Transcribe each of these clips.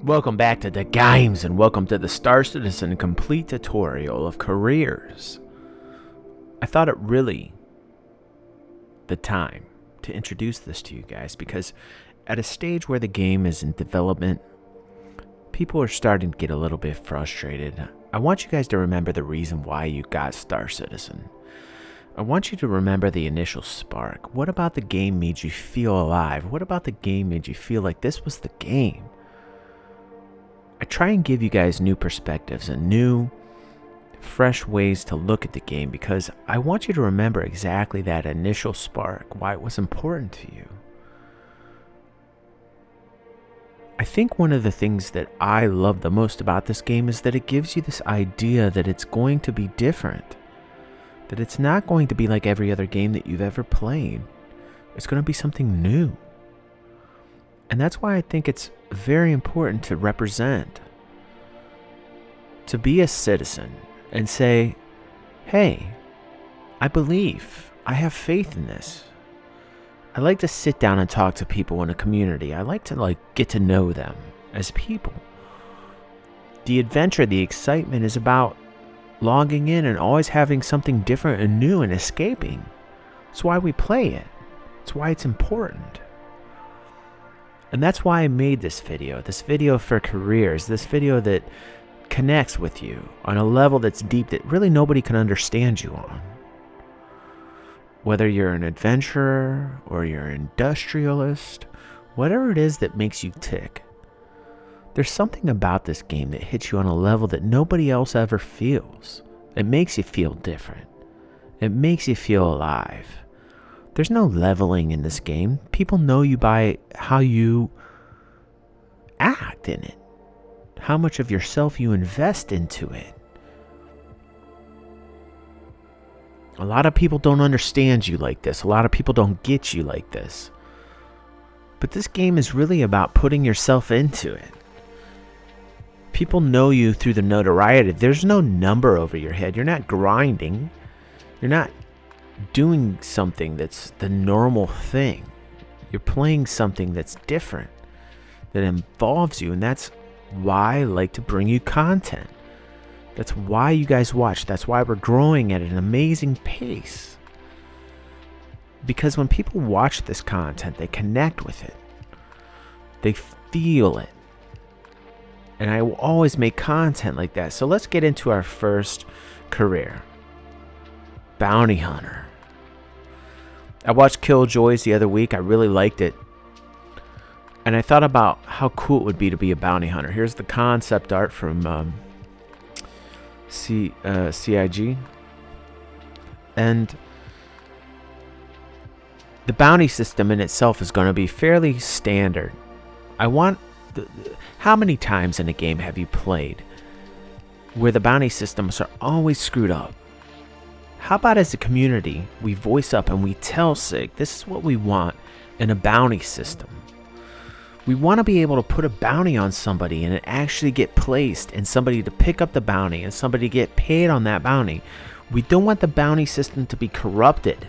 Welcome back to the games and welcome to the Star Citizen complete tutorial of careers. I thought it really the time to introduce this to you guys because at a stage where the game is in development, people are starting to get a little bit frustrated. I want you guys to remember the reason why you got Star Citizen. I want you to remember the initial spark. What about the game made you feel alive? What about the game made you feel like this was the game? I try and give you guys new perspectives and new, fresh ways to look at the game because I want you to remember exactly that initial spark, why it was important to you. I think one of the things that I love the most about this game is that it gives you this idea that it's going to be different, that it's not going to be like every other game that you've ever played. It's going to be something new. And that's why I think it's very important to represent, to be a citizen and say, hey, I believe, I have faith in this. I like to sit down and talk to people in a community. I like to get to know them as people. The adventure, the excitement is about logging in and always having something different and new and escaping. That's why we play it. It's why it's important. And that's why I made this video for careers, this video that connects with you on a level that's deep that really nobody can understand you on. Whether you're an adventurer or you're an industrialist, whatever it is that makes you tick, there's something about this game that hits you on a level that nobody else ever feels. It makes you feel different. It makes you feel alive. There's no leveling in this game. People know you by how you act in it, how much of yourself you invest into it. A lot of people don't understand you like this. A lot of people don't get you like this. But this game is really about putting yourself into it. People know you through the notoriety. There's no number over your head. You're not grinding. You're not doing something that's the normal thing. You're playing something that's different, that involves you, and that's why I like to bring you content. That's why you guys watch. That's why we're growing at an amazing pace. Because when people watch this content, they connect with it. They feel it. And I will always make content like that. So let's get into our first career. Bounty Hunter. I watched Killjoys the other week. I really liked it. And I thought about how cool it would be to be a bounty hunter. Here's the concept art from CIG. And the bounty system in itself is going to be fairly standard. How many times in a game have you played where the bounty systems are always screwed up? How about as a community, we voice up and we tell SIG, this is what we want in a bounty system. We want to be able to put a bounty on somebody and it actually get placed and somebody to pick up the bounty and somebody to get paid on that bounty. We don't want the bounty system to be corrupted.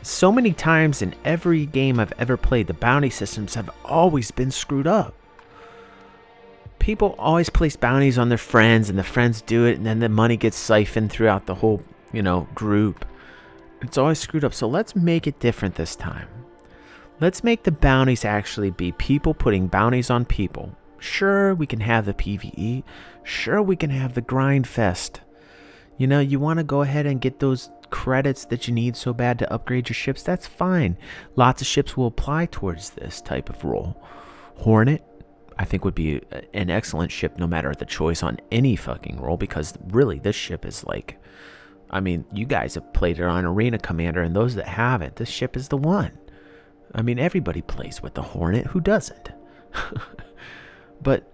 So many times in every game I've ever played, the bounty systems have always been screwed up. People always place bounties on their friends and the friends do it and then the money gets siphoned throughout the whole, group. It's always screwed up. So let's make it different this time. Let's make the bounties actually be people putting bounties on people. Sure, we can have the PvE. Sure, we can have the grind fest. You want to go ahead and get those credits that you need so bad to upgrade your ships. That's fine. Lots of ships will apply towards this type of role. Hornet, I think, would be an excellent ship no matter the choice on any fucking role, because really this ship is you guys have played it on Arena Commander, and those that haven't, this ship is the one. Everybody plays with the Hornet. Who doesn't? But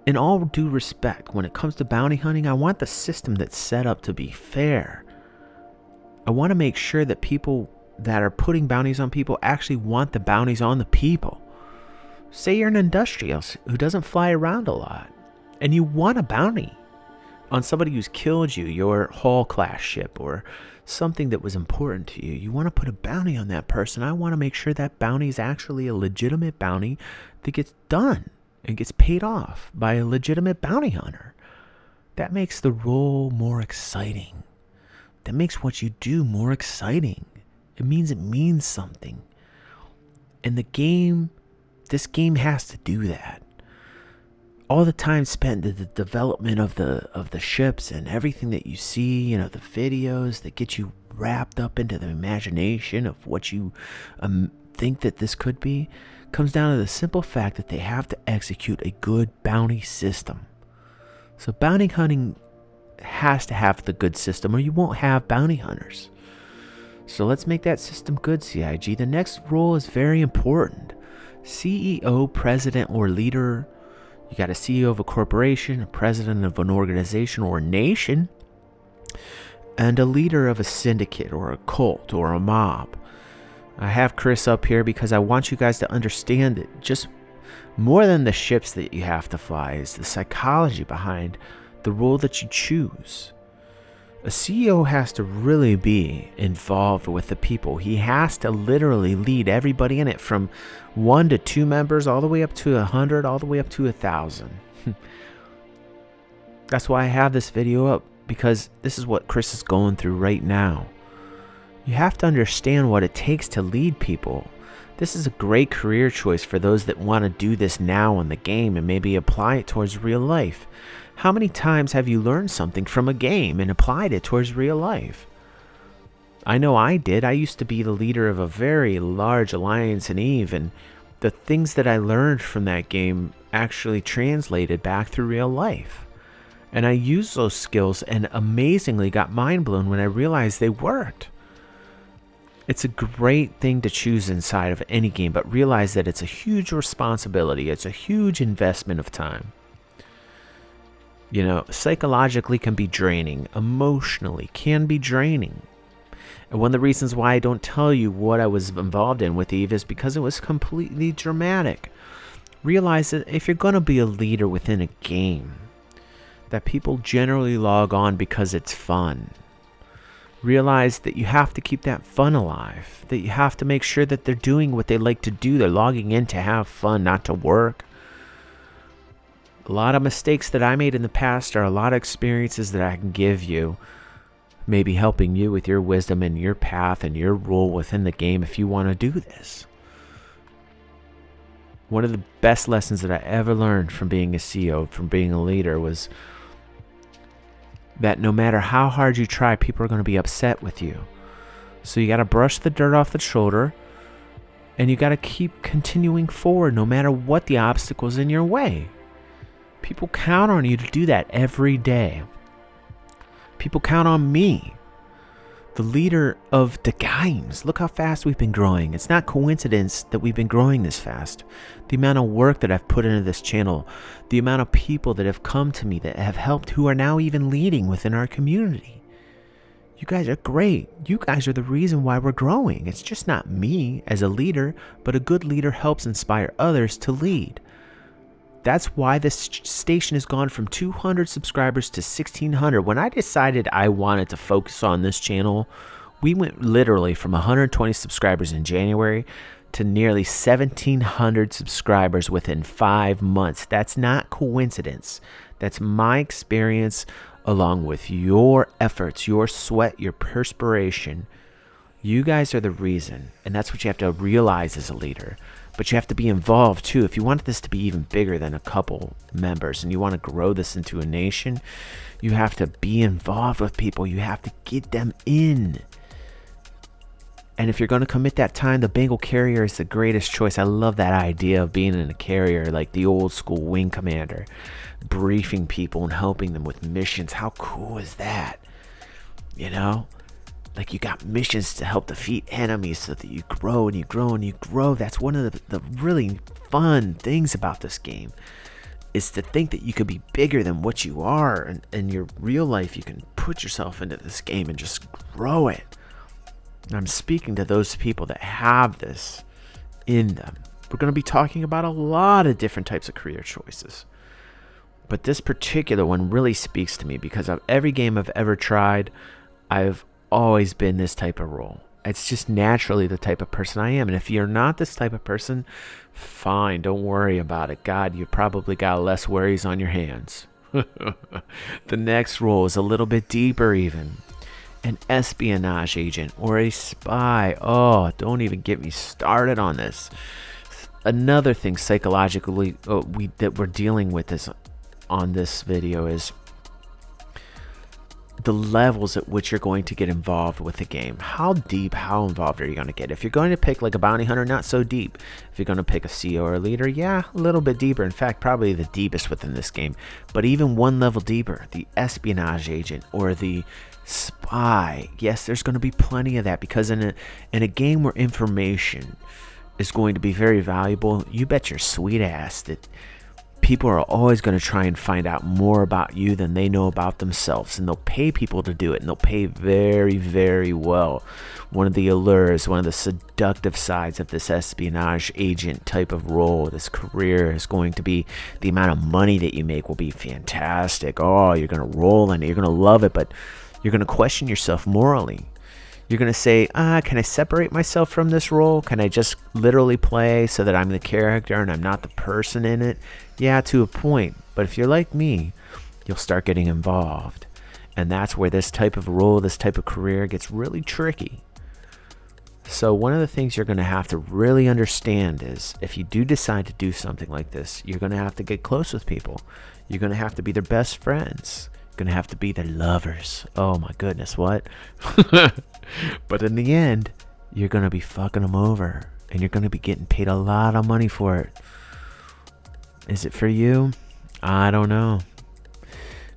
in all due respect, when it comes to bounty hunting, I want the system that's set up to be fair. I want to make sure that people that are putting bounties on people actually want the bounties on the people. Say you're an industrialist who doesn't fly around a lot and you want a bounty. on somebody who's killed you, your Hall class ship, or something that was important to you. You want to put a bounty on that person. I want to make sure that bounty is actually a legitimate bounty that gets done and gets paid off by a legitimate bounty hunter. That makes the role more exciting. That makes what you do more exciting. It means something. And this game has to do that. All the time spent in the development of the ships and everything that you see, the videos that get you wrapped up into the imagination of what you think that this could be, comes down to the simple fact that they have to execute a good bounty system. So bounty hunting has to have the good system, or you won't have bounty hunters. So let's make that system good, CIG. The next role is very important. CEO, president, or leader. You got a CEO of a corporation, a president of an organization or a nation, and a leader of a syndicate or a cult or a mob. I have Chris up here because I want you guys to understand that just more than the ships that you have to fly is the psychology behind the role that you choose. A CEO has to really be involved with the people. He has to literally lead everybody in it, from 1 to 2 members all the way up to 100, all the way up to 1,000. That's why I have this video up, because this is what Chris is going through right now. You have to understand what it takes to lead people. This is a great career choice for those that want to do this now in the game and maybe apply it towards real life. How many times have you learned something from a game and applied it towards real life? I know I did. I used to be the leader of a very large alliance in EVE, and the things that I learned from that game actually translated back through real life. And I used those skills and amazingly got mind blown when I realized they worked. It's a great thing to choose inside of any game, but realize that it's a huge responsibility. It's a huge investment of time. Psychologically can be draining. Emotionally can be draining. And one of the reasons why I don't tell you what I was involved in with EVE is because it was completely dramatic. Realize that if you're going to be a leader within a game, that people generally log on because it's fun. Realize that you have to keep that fun alive. That you have to make sure that they're doing what they like to do. They're logging in to have fun, not to work. A lot of mistakes that I made in the past are a lot of experiences that I can give you, maybe helping you with your wisdom and your path and your role within the game if you want to do this. One of the best lessons that I ever learned from being a CEO, from being a leader, was that no matter how hard you try, people are going to be upset with you. So you got to brush the dirt off the shoulder, and you got to keep continuing forward no matter what the obstacles in your way. People count on you to do that every day. People count on me, the leader of the games. Look how fast we've been growing. It's not coincidence that we've been growing this fast. The amount of work that I've put into this channel, the amount of people that have come to me that have helped, who are now even leading within our community. You guys are great. You guys are the reason why we're growing. It's just not me as a leader, but a good leader helps inspire others to lead. That's why this station has gone from 200 subscribers to 1,600. When I decided I wanted to focus on this channel, we went literally from 120 subscribers in January to nearly 1,700 subscribers within 5 months. That's not coincidence. That's my experience along with your efforts, your sweat, your perspiration. You guys are the reason, and that's what you have to realize as a leader. But you have to be involved too. If you want this to be even bigger than a couple members and you want to grow this into a nation, you have to be involved with people. You have to get them in. And if you're going to commit that time, the Bengal carrier is the greatest choice. I love that idea of being in a carrier like the old school wing commander, briefing people and helping them with missions. How cool is that? Like, you got missions to help defeat enemies so that you grow and you grow and you grow. That's one of the really fun things about this game, is to think that you could be bigger than what you are. And in your real life, you can put yourself into this game and just grow it. And I'm speaking to those people that have this in them. We're going to be talking about a lot of different types of career choices. But this particular one really speaks to me because of every game I've ever tried, I've always been this type of role. It's just naturally the type of person I am. And if you're not this type of person, fine, don't worry about it. God, you probably got less worries on your hands. The next role is a little bit deeper even. An espionage agent or a spy. Oh, don't even get me started on this. Another thing psychologically that we're dealing with this on this video is the levels at which you're going to get involved with the game. How deep, how involved are you going to get? If you're going to pick like a bounty hunter, not so deep. If you're going to pick a CO or a leader, yeah, a little bit deeper. In fact, probably the deepest within this game. But even one level deeper, the espionage agent or the spy. Yes, there's going to be plenty of that because in a game where information is going to be very valuable, you bet your sweet ass that people are always going to try and find out more about you than they know about themselves, and they'll pay people to do it, and they'll pay very, very well. One of the allures, one of the seductive sides of this espionage agent type of role, this career, is going to be the amount of money that you make will be fantastic. Oh, you're going to roll in it, you're going to love it, but you're going to question yourself morally. You're going to say, can I separate myself from this role? Can I just literally play so that I'm the character and I'm not the person in it? Yeah, to a point. But if you're like me, you'll start getting involved. And that's where this type of role, this type of career gets really tricky. So one of the things you're going to have to really understand is if you do decide to do something like this, you're going to have to get close with people. You're going to have to be their best friends. Gonna have to be their lovers. Oh my goodness, what? But in the end, you're gonna be fucking them over, and you're gonna be getting paid a lot of money for it. Is it for you? I don't know.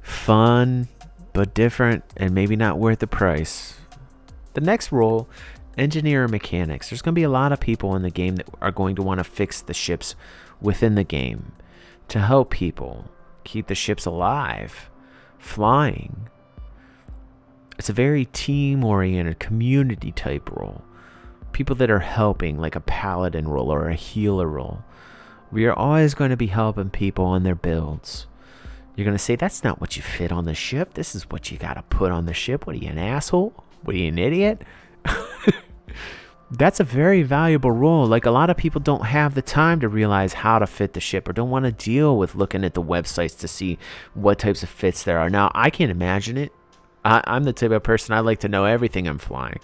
Fun, but different, and maybe not worth the price. The next role, engineer or mechanics. There's gonna be a lot of people in the game that are going to want to fix the ships within the game to help people keep the ships alive. Flying. It's a very team-oriented, community-type role. People that are helping, like a paladin role or a healer role. We are always going to be helping people on their builds. You're going to say, that's not what you fit on the ship. This is what you got to put on the ship. What are you, an asshole? What are you, an idiot? That's a very valuable role. Like, a lot of people don't have the time to realize how to fit the ship or don't want to deal with looking at the websites to see what types of fits there are. Now, I can't imagine it. I'm the type of person, I like to know everything I'm flying.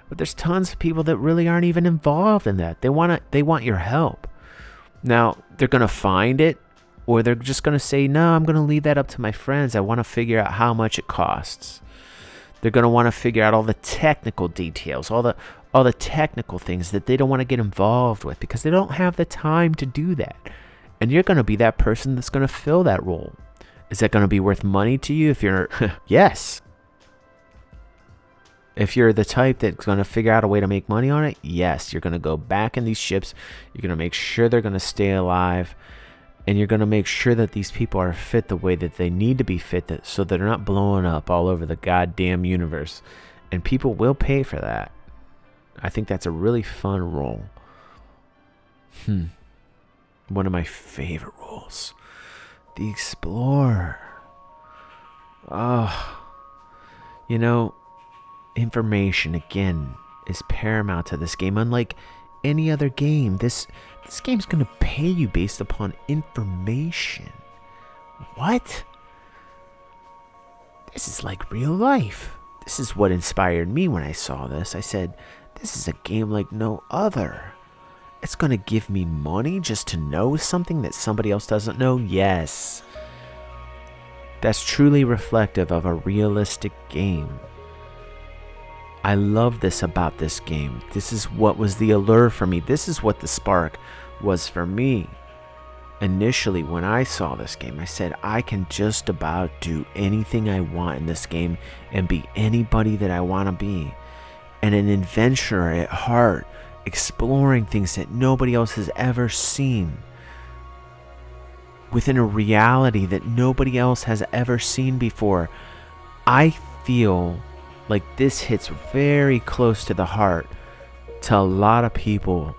But there's tons of people that really aren't even involved in that. They want your help. Now, they're going to find it, or they're just going to say, no, I'm going to leave that up to my friends. I want to figure out how much it costs. They're going to want to figure out all the technical details, all the technical things that they don't want to get involved with because they don't have the time to do that. And you're going to be that person that's going to fill that role. Is that going to be worth money to you if you're... Yes. If you're the type that's going to figure out a way to make money on it, yes. You're going to go back in these ships. You're going to make sure they're going to stay alive. And you're going to make sure that these people are fit the way that they need to be fit so they're not blowing up all over the goddamn universe. And people will pay for that. I think that's a really fun role. One of my favorite roles. The Explorer. Oh. You know, information, again, is paramount to this game. Unlike any other game, this game's going to pay you based upon information. What? This is like real life. This is what inspired me when I saw this. I said, this is a game like no other. It's going to give me money just to know something that somebody else doesn't know? Yes. That's truly reflective of a realistic game. I love this about this game. This is what was the allure for me. This is what the spark was for me. Initially, when I saw this game, I said, I can just about do anything I want in this game and be anybody that I want to be. And an adventurer at heart, exploring things that nobody else has ever seen. Within a reality that nobody else has ever seen before. I feel like this hits very close to the heart to a lot of people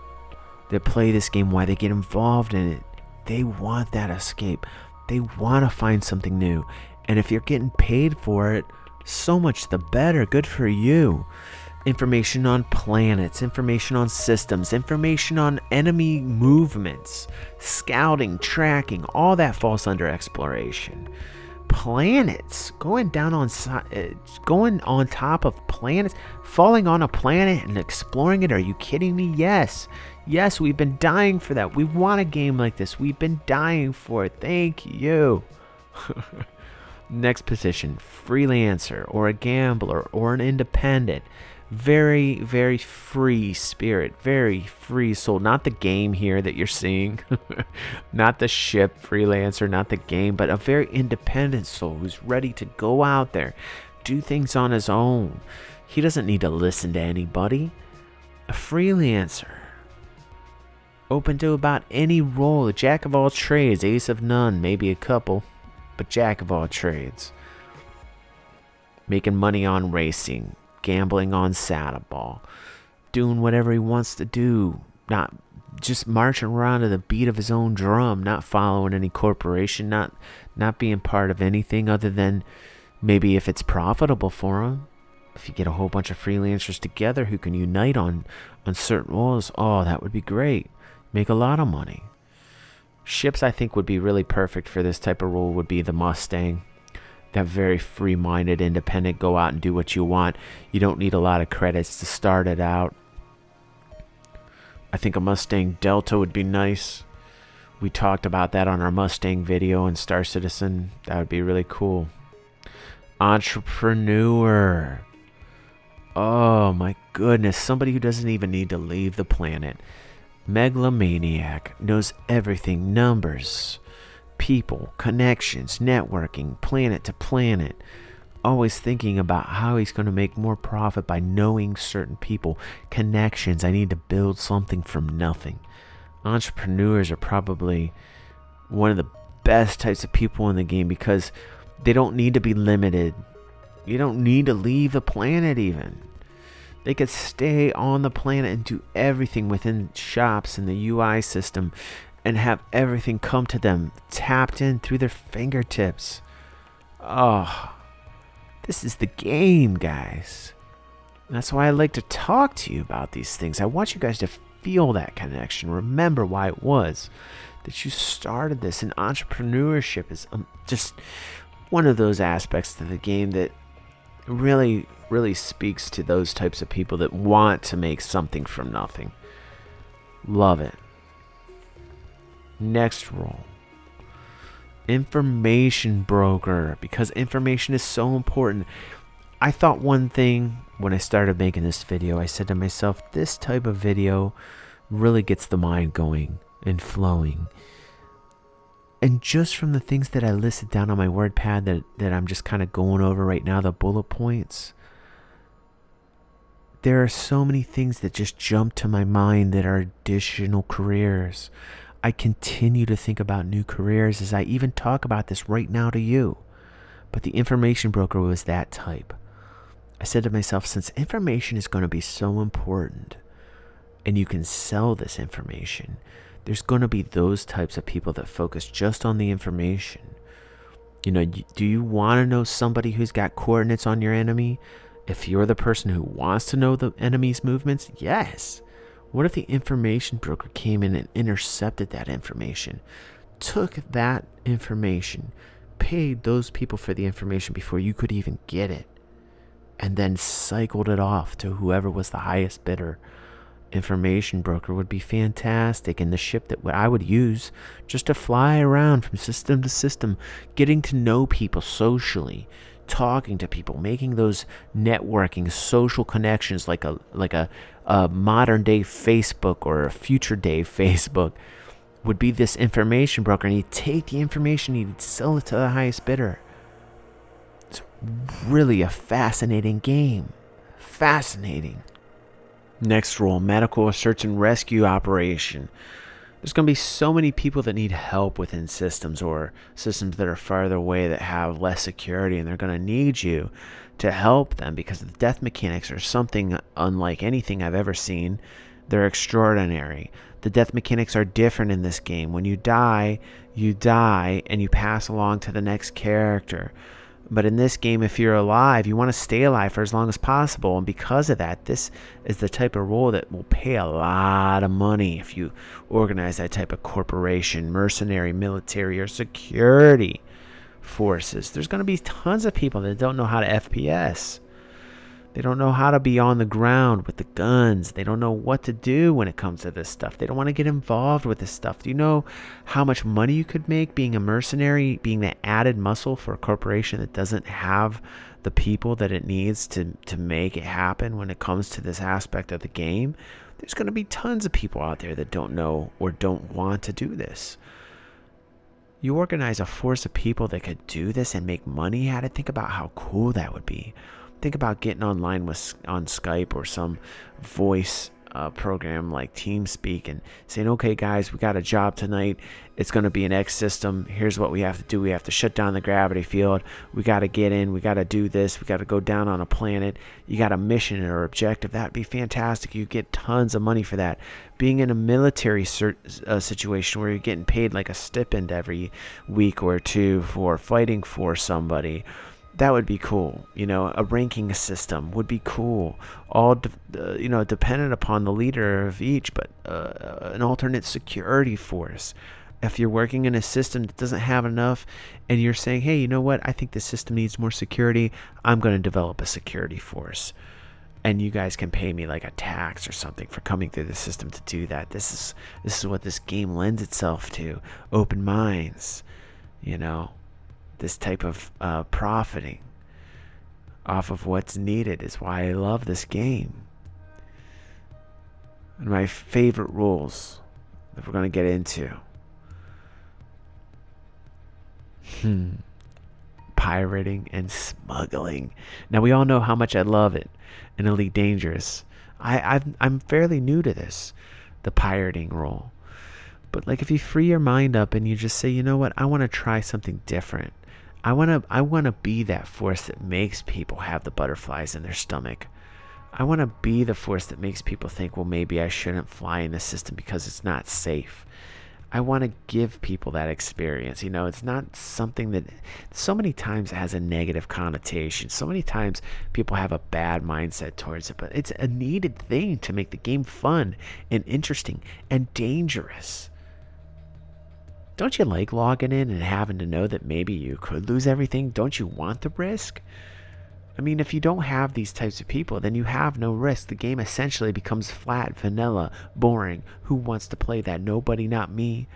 that play this game, why they get involved in it. They want that escape. They want to find something new. And if you're getting paid for it, so much the better. Good for you. Information on planets, information on systems, information on enemy movements, scouting, tracking, all that falls under exploration. Planets, going on top of planets, falling on a planet and exploring it. Are you kidding me? Yes, we've been dying for that. We want a game like this. We've been dying for it. Thank you. Next position, freelancer or a gambler or an independent. Very, very free spirit, very free soul. Not the game here that you're seeing, not the ship freelancer, not the game, but a very independent soul who's ready to go out there, do things on his own. He doesn't need to listen to anybody. A freelancer, open to about any role, a jack of all trades, ace of none, maybe a couple, but jack of all trades. Making money on racing, gambling on saddle ball, doing whatever he wants to do, not just marching around to the beat of his own drum, not following any corporation, not being part of anything other than maybe if it's profitable for him. If you get a whole bunch of freelancers together who can unite on certain roles, oh, that would be great. Make a lot of money. Ships, I think, would be really perfect for this type of role would be the Mustang. That very free-minded, independent, go out and do what you want. You don't need a lot of credits to start it out. I think a Mustang Delta would be nice. We talked about that on our Mustang video in Star Citizen. That would be really cool. Entrepreneur. Oh my goodness, somebody who doesn't even need to leave the planet. Megalomaniac, knows everything, numbers, people, connections, networking, planet to planet, always thinking about how he's going to make more profit by knowing certain people, connections. I need to build something from nothing. Entrepreneurs are probably one of the best types of people in the game because they don't need to be limited. You don't need to leave the planet even. They could stay on the planet and do everything within shops and the UI system and have everything come to them tapped in through their fingertips. Oh, this is the game, guys. That's why I like to talk to you about these things. I want you guys to feel that connection. Remember why it was that you started this. And entrepreneurship is just one of those aspects to the game that really, really speaks to those types of people that want to make something from nothing. Love it. Next role, information broker, because information is so important. I thought one thing when I started making this video, I said to myself, this type of video really gets the mind going and flowing. And just from the things that I listed down on my WordPad that I'm just kind of going over right now, the bullet points, there are so many things that just jump to my mind that are additional careers. I continue to think about new careers as I even talk about this right now to you. But the information broker was that type. I said to myself, since information is going to be so important and you can sell this information, there's going to be those types of people that focus just on the information. You know, do you want to know somebody who's got coordinates on your enemy? If you're the person who wants to know the enemy's movements, yes. What if the information broker came in and intercepted that information, took that information, paid those people for the information before you could even get it, and then cycled it off to whoever was the highest bidder? Information broker would be fantastic, and the ship that I would use just to fly around from system to system, getting to know people socially, talking to people, making those networking social connections like a modern day Facebook or a future day Facebook would be this information broker, and he'd take the information, he'd sell it to the highest bidder. It's really a fascinating game. Fascinating. Next role, medical search and rescue operation. There's going to be so many people that need help within systems or systems that are farther away that have less security, and they're going to need you to help them because the death mechanics are something unlike anything I've ever seen. They're extraordinary. The death mechanics are different in this game. When you die and you pass along to the next character. But in this game, if you're alive, you want to stay alive for as long as possible. And because of that, this is the type of role that will pay a lot of money if you organize that type of corporation, mercenary, military, or security forces. There's going to be tons of people that don't know how to FPS. They don't know how to be on the ground with the guns. They don't know what to do when it comes to this stuff. They don't want to get involved with this stuff. Do you know how much money you could make being a mercenary, being that added muscle for a corporation that doesn't have the people that it needs to make it happen when it comes to this aspect of the game? There's going to be tons of people out there that don't know or don't want to do this. You organize a force of people that could do this and make money at it. Think about how cool that would be. Think about getting online on Skype or some voice program like TeamSpeak and saying, okay, guys, we got a job tonight. It's going to be an X system. Here's what we have to do. We have to shut down the gravity field. We got to get in. We got to do this. We got to go down on a planet. You got a mission or objective. That'd be fantastic. You get tons of money for that. Being in a military situation where you're getting paid like a stipend every week or two for fighting for somebody. That would be cool. A ranking system would be cool. All, dependent upon the leader of each, but an alternate security force. If you're working in a system that doesn't have enough and you're saying, hey, you know what? I think this system needs more security. I'm going to develop a security force. And you guys can pay me like a tax or something for coming through the system to do that. This is what this game lends itself to. Open minds, This type of profiting off of what's needed is why I love this game. And my favorite rules that we're going to get into. Pirating and smuggling. Now, we all know how much I love it in Elite Dangerous. I'm fairly new to this, the pirating role. But if you free your mind up and you just say, you know what, I want to try something different. I want to be that force that makes people have the butterflies in their stomach. I want to be the force that makes people think, well, maybe I shouldn't fly in the system because it's not safe. I want to give people that experience. It's not something that so many times it has a negative connotation. So many times people have a bad mindset towards it, but it's a needed thing to make the game fun and interesting and dangerous. Don't you like logging in and having to know that maybe you could lose everything? Don't you want the risk? I mean, if you don't have these types of people, then you have no risk. The game essentially becomes flat, vanilla, boring. Who wants to play that? Nobody, not me.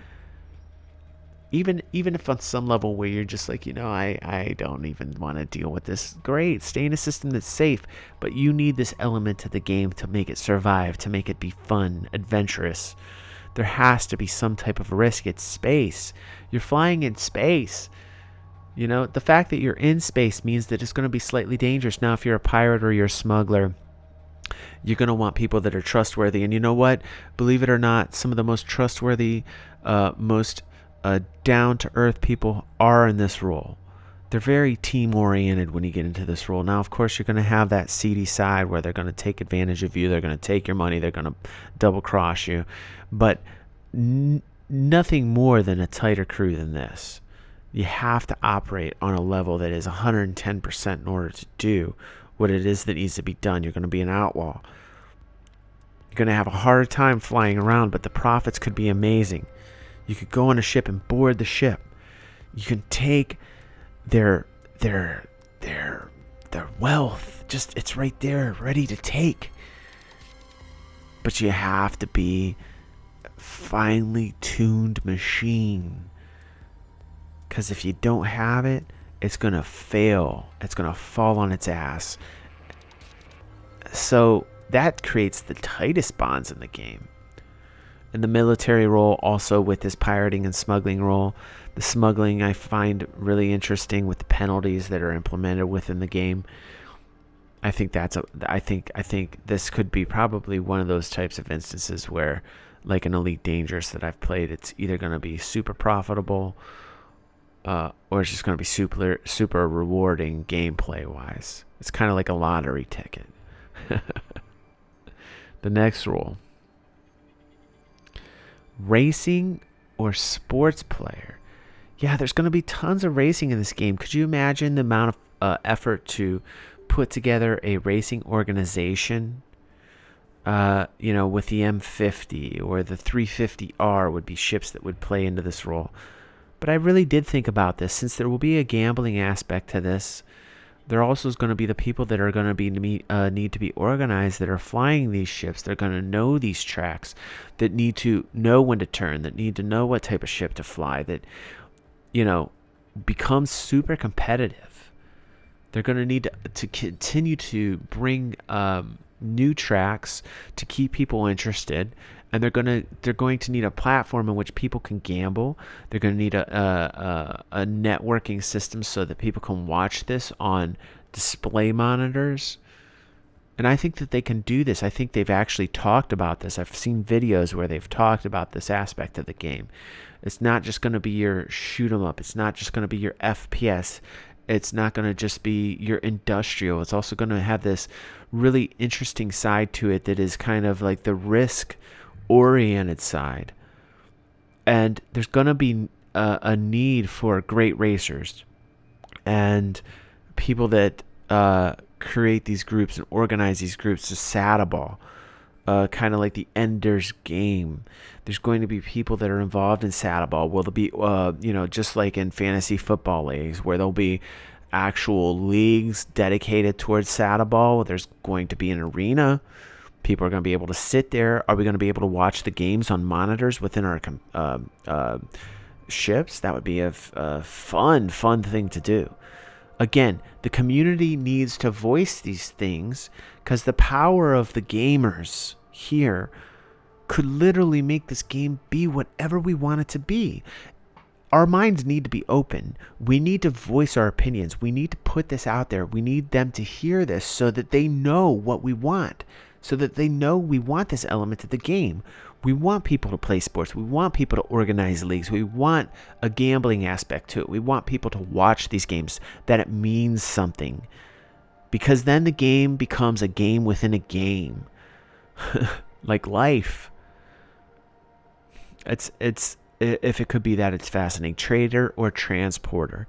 Even if on some level where you're just like, I don't even want to deal with this. Great, stay in a system that's safe. But you need this element to the game to make it survive, to make it be fun, adventurous. There has to be some type of risk. It's space. You're flying in space. The fact that you're in space means that it's going to be slightly dangerous. Now, if you're a pirate or you're a smuggler, you're going to want people that are trustworthy. And you know what? Believe it or not, some of the most trustworthy, most down-to-earth people are in this role. They're very team-oriented when you get into this role. Now, of course, you're going to have that seedy side where they're going to take advantage of you. They're going to take your money. They're going to double-cross you. But nothing more than a tighter crew than this. You have to operate on a level that is 110% in order to do what it is that needs to be done. You're going to be an outlaw. You're going to have a hard time flying around, but the profits could be amazing. You could go on a ship and board the ship. You can take their wealth. Just, it's right there, ready to take. But you have to be a finely tuned machine. Because if you don't have it, it's going to fail. It's going to fall on its ass. So that creates the tightest bonds in the game. In the military role, also with this pirating and smuggling role, the smuggling I find really interesting with the penalties that are implemented within the game. I think this could be probably one of those types of instances where, like an Elite Dangerous that I've played, it's either going to be super profitable, or it's just going to be super rewarding gameplay wise. It's kind of like a lottery ticket. The next rule. racing or sports player. Yeah, there's going to be tons of racing in this game. Could you imagine the amount of effort to put together a racing organization? With the M50 or the 350R would be ships that would play into this role. But I really did think about this. Since there will be a gambling aspect to this, there also is going to be the people that are going to be need to be organized, that are flying these ships. They're going to know these tracks, that need to know when to turn, that need to know what type of ship to fly, that, become super competitive. They're going to need to continue to bring new tracks to keep people interested, and they're going to need a platform in which people can gamble. They're going to need a networking system so that people can watch this on display monitors. And I think that they can do this. I think they've actually talked about this. I've seen videos where they've talked about this aspect of the game. It's not just going to be your shoot 'em up. It's not just going to be your FPS. It's not going to just be your industrial. It's also going to have this really interesting side to it that is kind of like the risk-oriented side. And there's going to be a need for great racers and people that create these groups and organize these groups to SATA ball. Kind of like the Ender's Game. There's going to be people that are involved in SATA ball. Will there be, just like in fantasy football leagues, where there'll be actual leagues dedicated towards SATA ball. There's going to be an arena. People are going to be able to sit there. Are we going to be able to watch the games on monitors within our ships? That would be a fun thing to do. Again, the community needs to voice these things, because the power of the gamers here could literally make this game be whatever we want it to be. Our minds need to be open. We need to voice our opinions. We need to put this out there. We need them to hear this so that they know what we want, so that they know we want this element of the game. We want people to play sports. We want people to organize leagues. We want a gambling aspect to it. We want people to watch these games, that it means something. Because then the game becomes a game within a game. Like life. It's if it could be that, it's fascinating. Trader or transporter.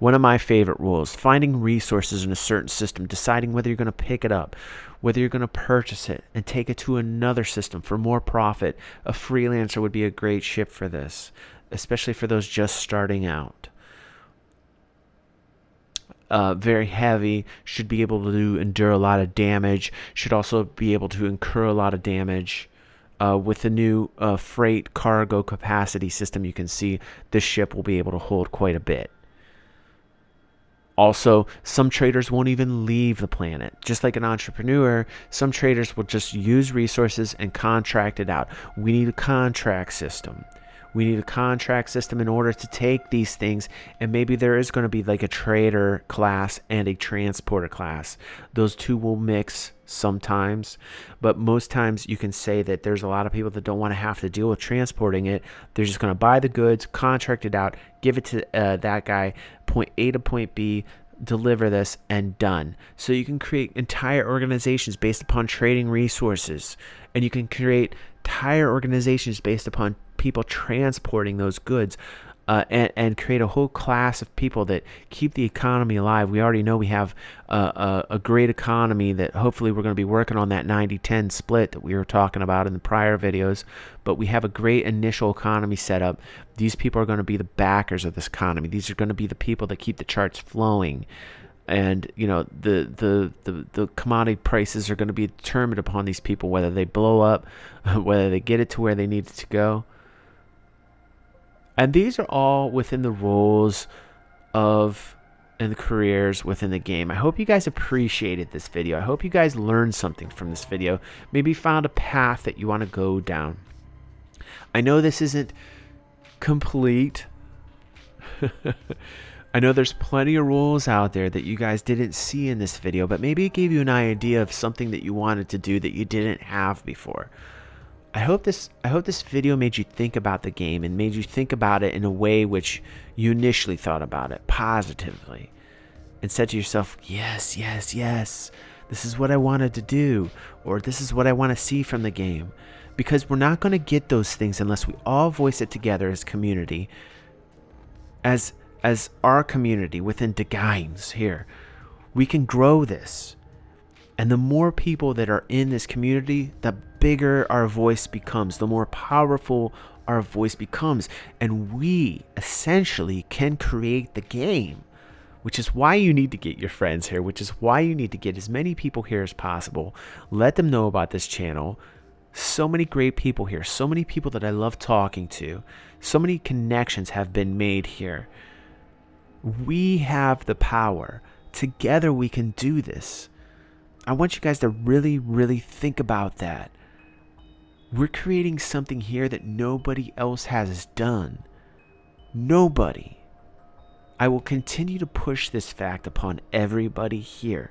One of my favorite rules: finding resources in a certain system, deciding whether you're going to pick it up, whether you're going to purchase it and take it to another system for more profit. A Freelancer would be a great ship for this, especially for those just starting out. Very heavy, should be able to endure a lot of damage, should also be able to incur a lot of damage. With the new freight cargo capacity system, you can see this ship will be able to hold quite a bit. Also, some traders won't even leave the planet. Just like an entrepreneur, some traders will just use resources and contract it out. We need a contract system. We need a contract system in order to take these things, and maybe there is going to be like a trader class and a transporter class. Those two will mix sometimes, but most times you can say that there's a lot of people that don't want to have to deal with transporting it. They're just going to buy the goods, contract it out, give it to that guy, point A to point B, deliver this, and done. So you can create entire organizations based upon trading resources, and you can create entire organizations based upon people transporting those goods, and create a whole class of people that keep the economy alive. We already know we have a great economy that hopefully we're going to be working on that 90-10 split that we were talking about in the prior videos, but we have a great initial economy set up. These people are going to be the backers of this economy. These are going to be the people that keep the charts flowing. And the commodity prices are going to be determined upon these people, whether they blow up, whether they get it to where they need it to go. And these are all within the roles of and the careers within the game. I hope you guys appreciated this video. I hope you guys learned something from this video. Maybe found a path that you want to go down. I know this isn't complete. I know there's plenty of rules out there that you guys didn't see in this video, but maybe it gave you an idea of something that you wanted to do that you didn't have before. I hope this video made you think about the game and made you think about it in a way which you initially thought about it positively, and said to yourself, yes, yes, yes, this is what I wanted to do, or this is what I want to see from the game. because we're not going to get those things unless we all voice it together as community, as our community within the games here. We can grow this, and the more people that are in this community, the bigger our voice becomes, the more powerful our voice becomes, and we essentially can create the game, which is why you need to get your friends here, which is why you need to get as many people here as possible. Let them know about this channel. So many great people here, so many people that I love talking to, so many connections have been made here. We have the power. Together we can do this. I want you guys to really, really think about that. We're creating something here that nobody else has done. Nobody. I will continue to push this fact upon everybody here.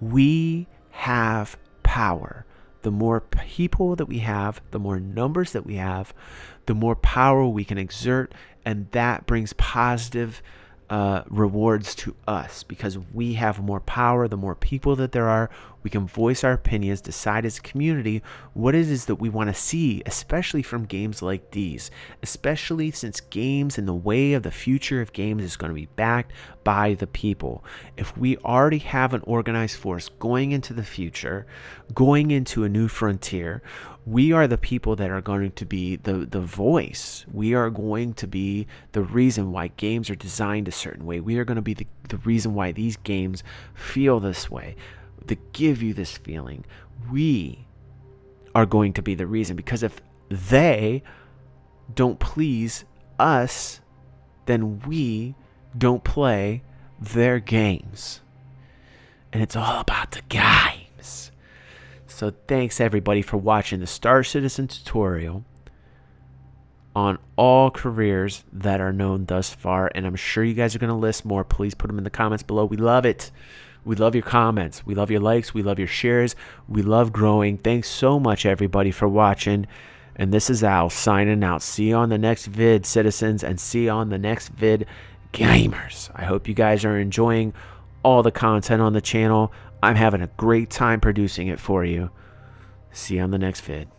We have power. The more people that we have, the more numbers that we have, the more power we can exert, and that brings positive rewards to us, because we have more power. The more people that there are, we can voice our opinions, decide as a community what it is that we want to see, especially from games like these, especially since games and the way of the future of games is going to be backed by the people. If we already have an organized force going into the future, going into a new frontier, we are the people that are going to be the voice. We are going to be the reason why games are designed a certain way. We are going to be the reason why these games feel this way, that give you this feeling. We are going to be the reason, because if they don't please us, then we don't play their games. And it's all about the games. So thanks everybody for watching the Star Citizen tutorial on all careers that are known thus far. And I'm sure you guys are going to list more. Please put them in the comments below. We love it. We love your comments. We love your likes. We love your shares. We love growing. Thanks so much everybody for watching. And this is Al signing out. See you on the next vid, citizens, and see you on the next vid, gamers. I hope you guys are enjoying all the content on the channel. I'm having a great time producing it for you. See you on the next vid.